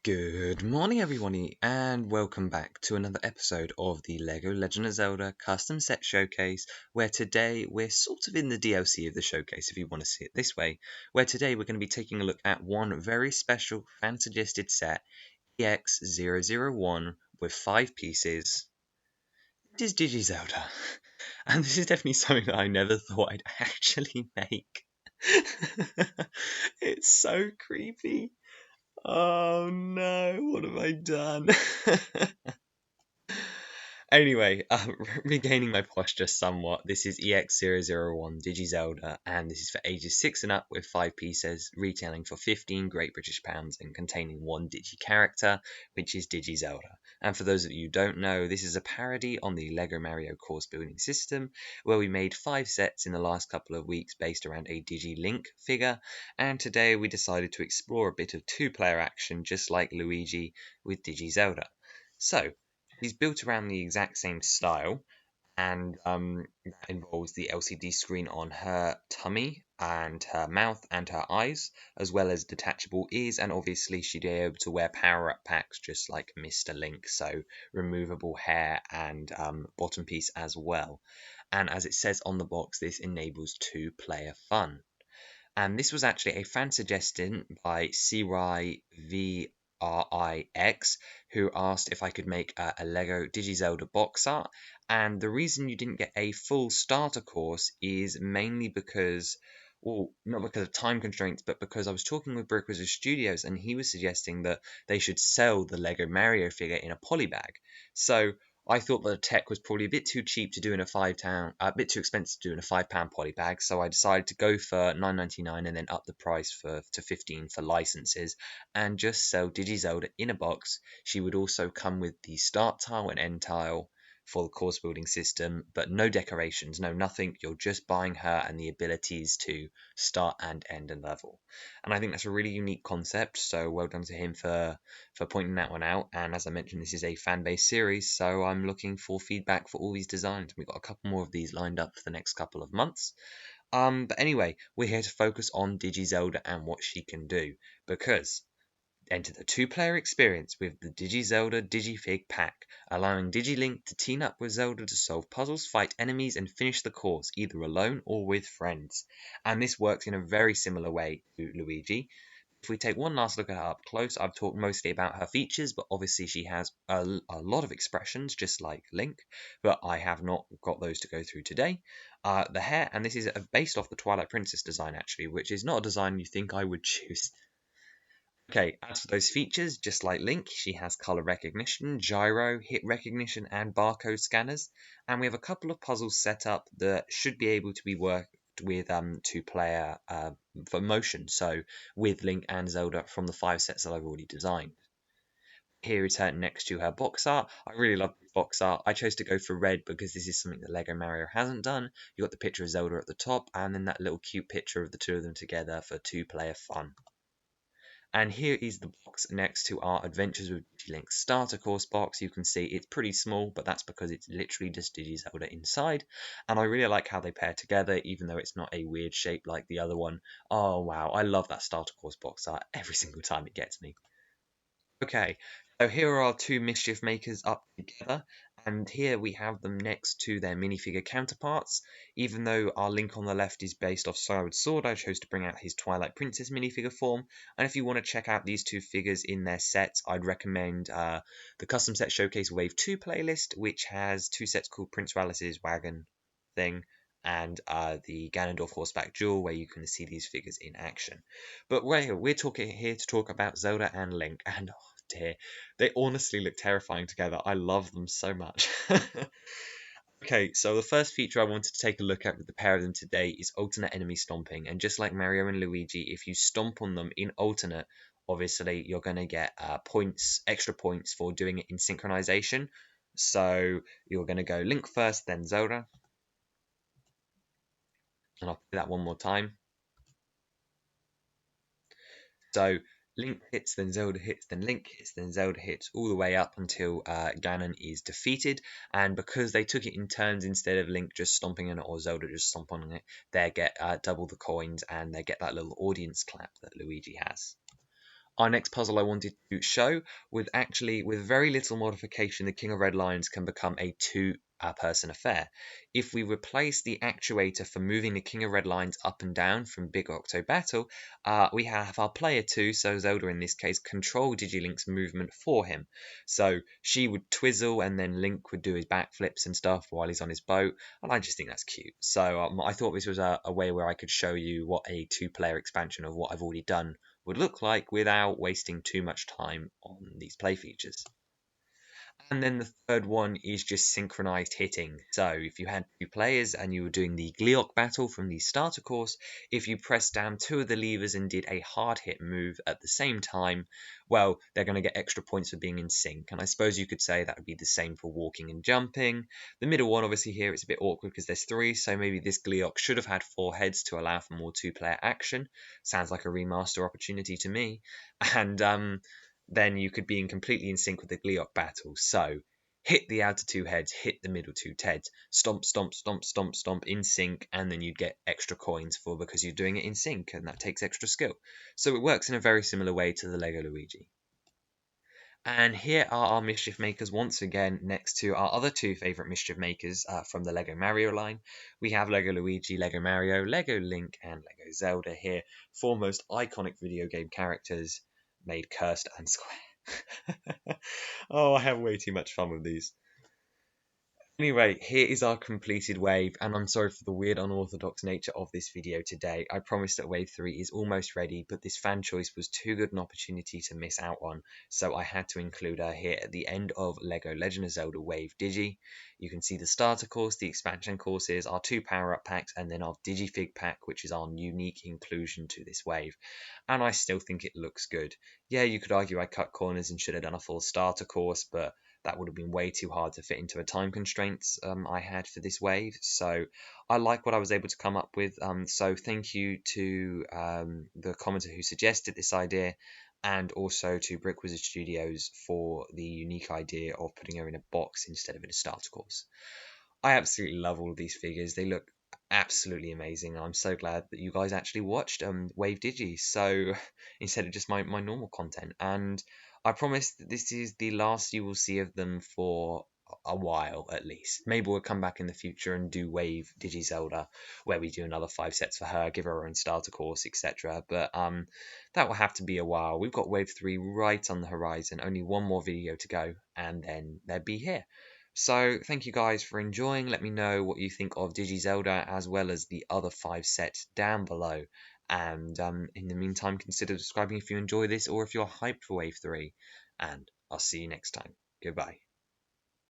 Good morning, everybody, and welcome back to another episode of the LEGO Legend of Zelda Custom Set Showcase, where today we're sort of in the DLC of the showcase, if you want to see it this way, where today we're going to be taking a look at one very special fan-suggested set, EX001, with 5 pieces. It is Digi-Zelda, and this is definitely something that I never thought I'd actually make. It's so creepy. Oh no, what have I done? Anyway, regaining my posture somewhat, this is EX001 Digi-Zelda, and this is for ages 6 and up with 5 pieces, retailing for 15 Great British Pounds and containing one Digi character, which is Digi-Zelda. And for those of you who don't know, this is a parody on the LEGO Mario course building system, where we made 5 sets in the last couple of weeks based around a Digi Link figure, and today we decided to explore a bit of 2-player action just like Luigi with Digi-Zelda. So, she's built around the exact same style, and that involves the LCD screen on her tummy and her mouth and her eyes, as well as detachable ears, and obviously she'd be able to wear power-up packs just like Mr. Link, so removable hair and bottom piece as well. And as it says on the box, this enables 2-player fun. And this was actually a fan suggestion by CYVRIX, who asked if I could make a Lego Digi-Zelda box art. And the reason you didn't get a full starter course is mainly because, well, not because of time constraints, but because I was talking with Brick Wizard Studios and he was suggesting that they should sell the Lego Mario figure in a poly bag. So I thought the tech was probably a bit too cheap to do in a bit too expensive to do in a £5 poly bag, so I decided to go for $9.99 and then up the price to 15 for licenses, and just sell Digi-Zelda in a box. She would also come with the start tile and end tile for the course building system, but no decorations, no nothing. You're just buying her and the abilities to start and end a level. And I think that's a really unique concept, so well done to him for pointing that one out. And as I mentioned, this is a fan-based series, so I'm looking for feedback for all these designs. We've got a couple more of these lined up for the next couple of months. But anyway, we're here to focus on Digi-Zelda and what she can do, because enter the 2-player experience with the Digi-Zelda Digifig pack, allowing Digi Link to team up with Zelda to solve puzzles, fight enemies, and finish the course, either alone or with friends. And this works in a very similar way to Luigi. If we take one last look at her up close, I've talked mostly about her features, but obviously she has a lot of expressions, just like Link, but I have not got those to go through today. The hair, and this is based off the Twilight Princess design, actually, which is not a design you think I would choose. Okay, as for those features, just like Link, she has color recognition, gyro, hit recognition, and barcode scanners. And we have a couple of puzzles set up that should be able to be worked with 2-player for motion, so with Link and Zelda from the 5 sets that I've already designed. Here is her next to her box art. I really love this box art. I chose to go for red because this is something that LEGO Mario hasn't done. You got the picture of Zelda at the top, and then that little cute picture of the two of them together for 2-player fun. And here is the box next to our Adventures with Digi-Link starter course box. You can see it's pretty small, but that's because it's literally just Digi-Zelda inside. And I really like how they pair together, even though it's not a weird shape like the other one. Oh wow, I love that starter course box art every single time it gets me. Okay, so here are our 2 Mischief Makers up together, and here we have them next to their minifigure counterparts. Even though our Link on the left is based off Skyward Sword, I chose to bring out his Twilight Princess minifigure form, and if you want to check out these 2 figures in their sets, I'd recommend the Custom Set Showcase Wave 2 playlist, which has 2 sets called Prince Wallace's Wagon thing, and the Ganondorf Horseback Duel, where you can see these figures in action. But we're talking here to talk about Zelda and Link, and dear. They honestly look terrifying together. I love them so much. Okay, so the first feature I wanted to take a look at with the pair of them today is alternate enemy stomping. And just like Mario and Luigi, if you stomp on them in alternate, obviously you're going to get extra points for doing it in synchronization. So you're going to go Link first, then Zelda. And I'll do that one more time. So Link hits, then Zelda hits, then Link hits, then Zelda hits, all the way up until Ganon is defeated. And because they took it in turns instead of Link just stomping on it or Zelda just stomping on it, they get double the coins and they get that little audience clap that Luigi has. Our next puzzle I wanted to show would actually, with very little modification, the King of Red Lions can become a two-person affair. If we replace the actuator for moving the King of Red Lions up and down from Big Octo Battle, we have our player 2, so Zelda in this case, control Digi Link's movement for him. So she would twizzle and then Link would do his backflips and stuff while he's on his boat, and I just think that's cute. So I thought this was a way where I could show you what a two-player expansion of what I've already done would look like without wasting too much time on these play features. And then the third one is just synchronized hitting. So if you had two players and you were doing the Gleeok battle from the starter course, if you pressed down two of the levers and did a hard hit move at the same time, well, they're going to get extra points for being in sync. And I suppose you could say that would be the same for walking and jumping. The middle one, obviously here, it's a bit awkward because there's three, so maybe this Gleeok should have had four heads to allow for more two-player action. Sounds like a remaster opportunity to me. And then you could be completely in sync with the Gleeok battle. So hit the outer two heads, hit the middle two heads, stomp, stomp, stomp, stomp, stomp in sync, and then you'd get extra coins for because you're doing it in sync, and that takes extra skill. So it works in a very similar way to the Lego Luigi. And here are our Mischief Makers once again next to our other two favourite Mischief Makers from the Lego Mario line. We have Lego Luigi, Lego Mario, Lego Link, and Lego Zelda here, four most iconic video game characters made cursed and square. Oh, I have way too much fun with these. Anyway, here is our completed wave, and I'm sorry for the weird unorthodox nature of this video today. I promise that wave 3 is almost ready, but this fan choice was too good an opportunity to miss out on, so I had to include her here at the end of LEGO Legend of Zelda Wave Digi. You can see the starter course, the expansion courses, our two power-up packs, and then our Digifig pack, which is our unique inclusion to this wave. And I still think it looks good. Yeah, you could argue I cut corners and should have done a full starter course, but that would have been way too hard to fit into the time constraints I had for this wave. So I like what I was able to come up with. So thank you to the commenter who suggested this idea, and also to Brick Wizard Studios for the unique idea of putting her in a box instead of in a starter course. I absolutely love all of these figures. They look absolutely amazing. I'm so glad that you guys actually watched Wave Digi, so instead of just my normal content. And I promise that this is the last you will see of them for a while at least. Maybe we'll come back in the future and do Wave Digi-Zelda, where we do another 5 sets for her, give her own starter course, etc. But that will have to be a while. We've got Wave 3 right on the horizon, only one more video to go, and then they'll be here. So thank you guys for enjoying. Let me know what you think of Digi-Zelda as well as the other 5 sets down below. And in the meantime, consider subscribing if you enjoy this or if you're hyped for Wave 3. And I'll see you next time. Goodbye.